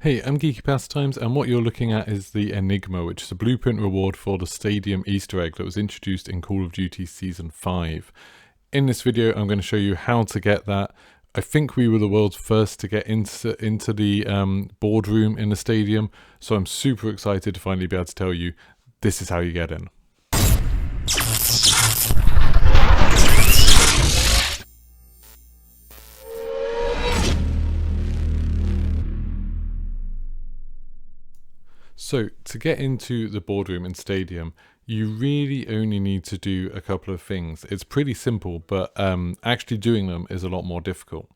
Hey, I'm Geeky Pastimes, and what you're looking at is the Enigma, which is a blueprint reward for the Stadium Easter egg that was introduced in Call of Duty Season 5. In this video, I'm going to show you how to get that. I think we were the world's first to get into the boardroom in the stadium, so I'm super excited to finally be able to tell you this is how you get in. So to get into the boardroom in Stadium, you really only need to do a couple of things. It's pretty simple, but actually doing them is a lot more difficult.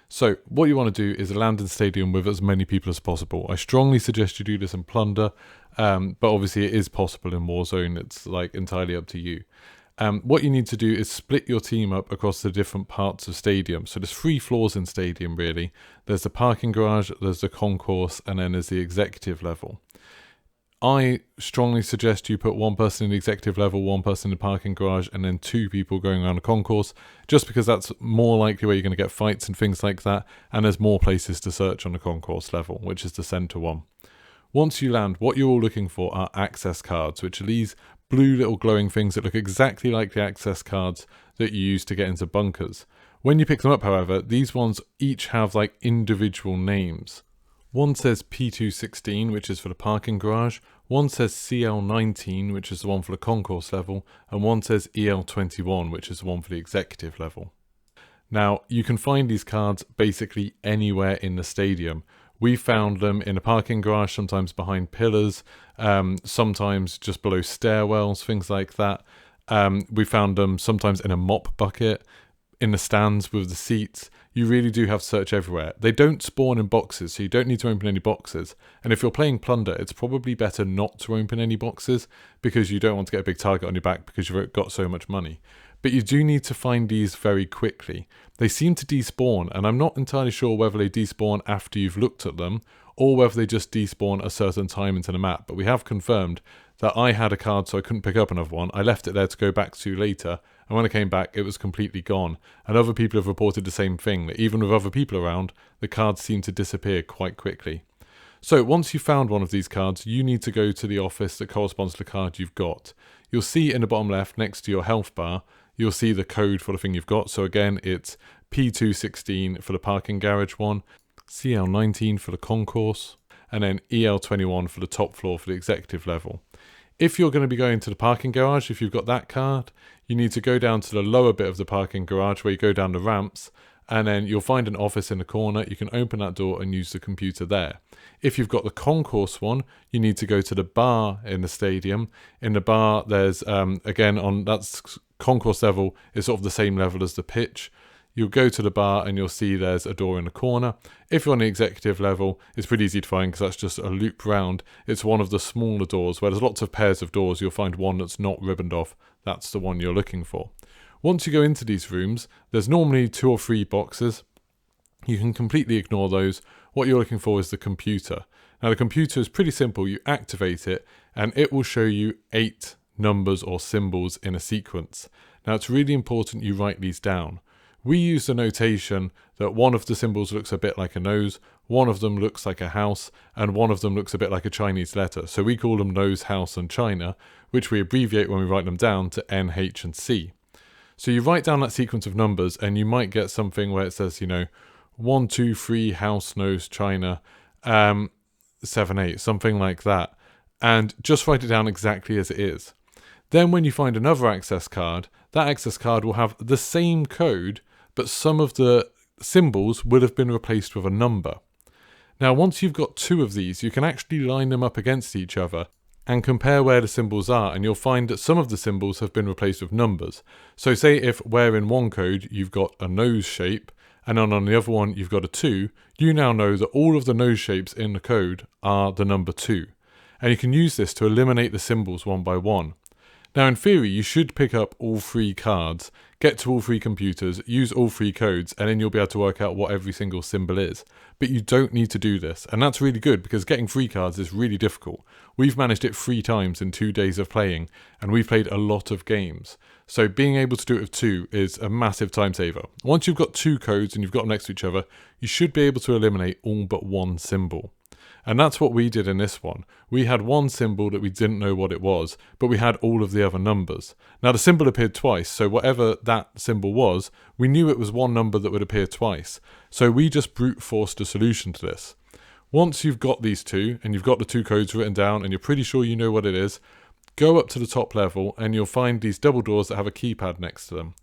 So what you want to do is land in Stadium with as many people as possible. I strongly suggest you do this in Plunder, but obviously it is possible in Warzone. It's like entirely up to you. What you need to do is split your team up across the different parts of Stadium. So there's 3 floors in Stadium really. There's the parking garage, there's the concourse, and then there's the executive level. I strongly suggest you put one person in the executive level, one person in the parking garage, and then 2 people going around the concourse, just because that's more likely where you're going to get fights and things like that, and there's more places to search on the concourse level, which is the center one. Once you land, what you're all looking for are access cards, which are these blue little glowing things that look exactly like the access cards that you use to get into bunkers. When you pick them up, however, these ones each have like individual names. One says P216, which is for the parking garage, one says CL19, which is the one for the concourse level, and one says EL21, which is the one for the executive level. Now, you can find these cards basically anywhere in the stadium. We found them in a parking garage, sometimes behind pillars, sometimes just below stairwells, things like that. We found them sometimes in a mop bucket, in the stands with the seats. You really do have to search everywhere. They don't spawn in boxes, so you don't need to open any boxes. And if you're playing Plunder, it's probably better not to open any boxes because you don't want to get a big target on your back because you've got so much money. But you do need to find these very quickly. They seem to despawn, and I'm not entirely sure whether they despawn after you've looked at them or whether they just despawn a certain time into the map. But we have confirmed that I had a card so I couldn't pick up another one. I left it there to go back to later, and when I came back it was completely gone. And other people have reported the same thing, that even with other people around, the cards seem to disappear quite quickly. So once you've found one of these cards, you need to go to the office that corresponds to the card you've got. You'll see in the bottom left next to your health bar, you'll see the code for the thing you've got. So again, it's P216 for the parking garage one, CL19 for the concourse, and then EL21 for the top floor for the executive level. If you're going to be going to the parking garage, if you've got that card, you need to go down to the lower bit of the parking garage where you go down the ramps, and then you'll find an office in the corner. You can open that door and use the computer there. If you've got the concourse one, you need to go to the bar in the stadium. In the bar, there's, again, on that's concourse level, it's sort of the same level as the pitch. You'll go to the bar and you'll see there's a door in the corner. If you're on the executive level, it's pretty easy to find because that's just a loop round. It's one of the smaller doors where there's lots of pairs of doors. You'll find one that's not ribboned off. That's the one you're looking for. Once you go into these rooms, there's normally 2 or 3 boxes. You can completely ignore those. What you're looking for is the computer. Now the computer is pretty simple. You activate it and it will show you 8 numbers or symbols in a sequence. Now it's really important you write these down. We use the notation that one of the symbols looks a bit like a nose, one of them looks like a house, and one of them looks a bit like a Chinese letter. So we call them nose, house, and China, which we abbreviate when we write them down to N, H, and C. So you write down that sequence of numbers, and you might get something where it says, 1, 2, 3, house, nose, China, 7, 8, something like that. And just write it down exactly as it is. Then when you find another access card, that access card will have the same code, but some of the symbols will have been replaced with a number. Now, once you've got 2 of these, you can actually line them up against each other and compare where the symbols are, and you'll find that some of the symbols have been replaced with numbers. So say if where in one code you've got a nose shape, and then on the other one you've got a 2, you now know that all of the nose shapes in the code are the number 2. And you can use this to eliminate the symbols one by one. Now in theory, you should pick up all 3 cards, get to all 3 computers, use all 3 codes, and then you'll be able to work out what every single symbol is. But you don't need to do this, and that's really good because getting 3 cards is really difficult. We've managed it 3 times in 2 days of playing, and we've played a lot of games. So being able to do it with 2 is a massive time saver. Once you've got 2 codes and you've got them next to each other, you should be able to eliminate all but 1 symbol. And that's what we did in this one. We had one symbol that we didn't know what it was, but we had all of the other numbers. Now the symbol appeared twice, so whatever that symbol was, we knew it was one number that would appear twice. So we just brute forced a solution to this. Once you've got these two, and you've got the two codes written down, and you're pretty sure you know what it is, go up to the top level, and you'll find these double doors that have a keypad next to them.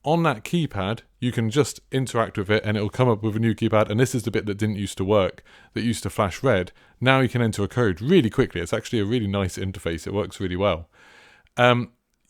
On that keypad, you can just interact with it and it'll come up with a new keypad. And this is the bit that didn't used to work, that used to flash red. Now you can enter a code really quickly. It's actually a really nice interface. It works really well.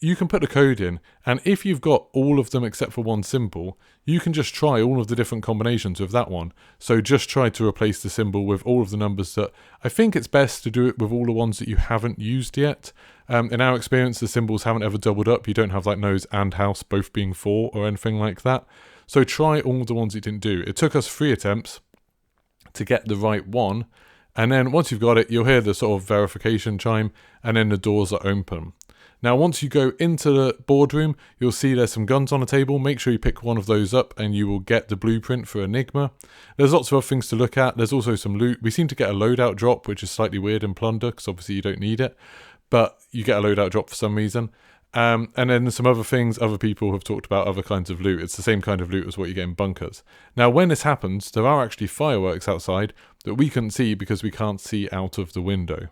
You can put the code in, and if you've got all of them except for one symbol, you can just try all of the different combinations with that one. So just try to replace the symbol with all of the numbers that... I think it's best to do it with all the ones that you haven't used yet. In our experience, the symbols haven't ever doubled up. You don't have like nose and house both being 4 or anything like that. So try all the ones you didn't do. It took us 3 attempts to get the right one. And then once you've got it, you'll hear the sort of verification chime, and then the doors are open. Now, once you go into the boardroom, you'll see there's some guns on the table. Make sure you pick one of those up and you will get the blueprint for Enigma. There's lots of other things to look at. There's also some loot. We seem to get a loadout drop, which is slightly weird in Plunder, because obviously you don't need it. But you get a loadout drop for some reason. And then some other things, other people have talked about other kinds of loot. It's the same kind of loot as what you get in bunkers. Now, when this happens, there are actually fireworks outside that we couldn't see because we can't see out of the window.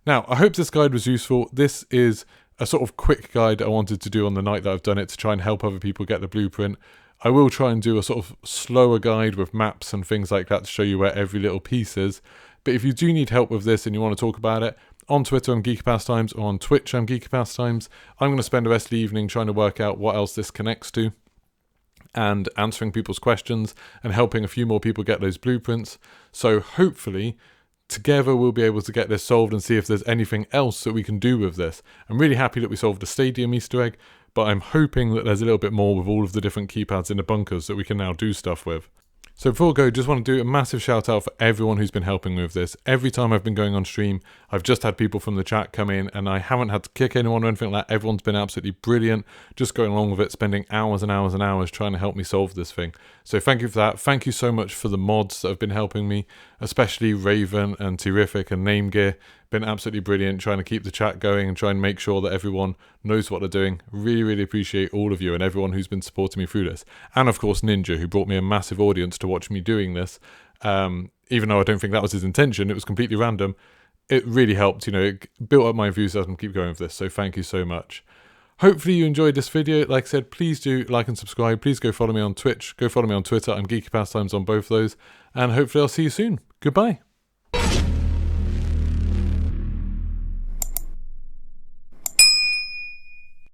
Now, I hope this guide was useful. This is a sort of quick guide that I wanted to do on the night that I've done it to try and help other people get the blueprint. I will try and do a sort of slower guide with maps and things like that to show you where every little piece is. But if you do need help with this and you want to talk about it, on Twitter I'm Geeky Pastimes, or on Twitch I'm Geeky Pastimes. I'm going to spend the rest of the evening trying to work out what else this connects to, and answering people's questions and helping a few more people get those blueprints. So hopefully together we'll be able to get this solved and see if there's anything else that we can do with this. I'm really happy that we solved the stadium Easter egg, but I'm hoping that there's a little bit more with all of the different keypads in the bunkers that we can now do stuff with. So before I go, just want to do a massive shout out for everyone who's been helping me with this. Every time I've been going on stream, I've just had people from the chat come in and I haven't had to kick anyone or anything like that. Everyone's been absolutely brilliant, just going along with it, spending hours and hours and hours trying to help me solve this thing. So thank you for that. Thank you so much for the mods that have been helping me, especially Raven and Terrific and Name Gear. Been absolutely brilliant trying to keep the chat going and try and make sure that everyone knows what they're doing. Really, really appreciate all of you and everyone who's been supporting me through this. And of course Ninja, who brought me a massive audience to watch me doing this. Even though I don't think that was his intention, it was completely random. It really helped, you know, it built up my enthusiasm to keep going with this. So thank you so much. Hopefully you enjoyed this video. Like I said, please do like and subscribe. Please go follow me on Twitch. Go follow me on Twitter. I'm Geeky Pastimes on both those. And hopefully I'll see you soon. Goodbye.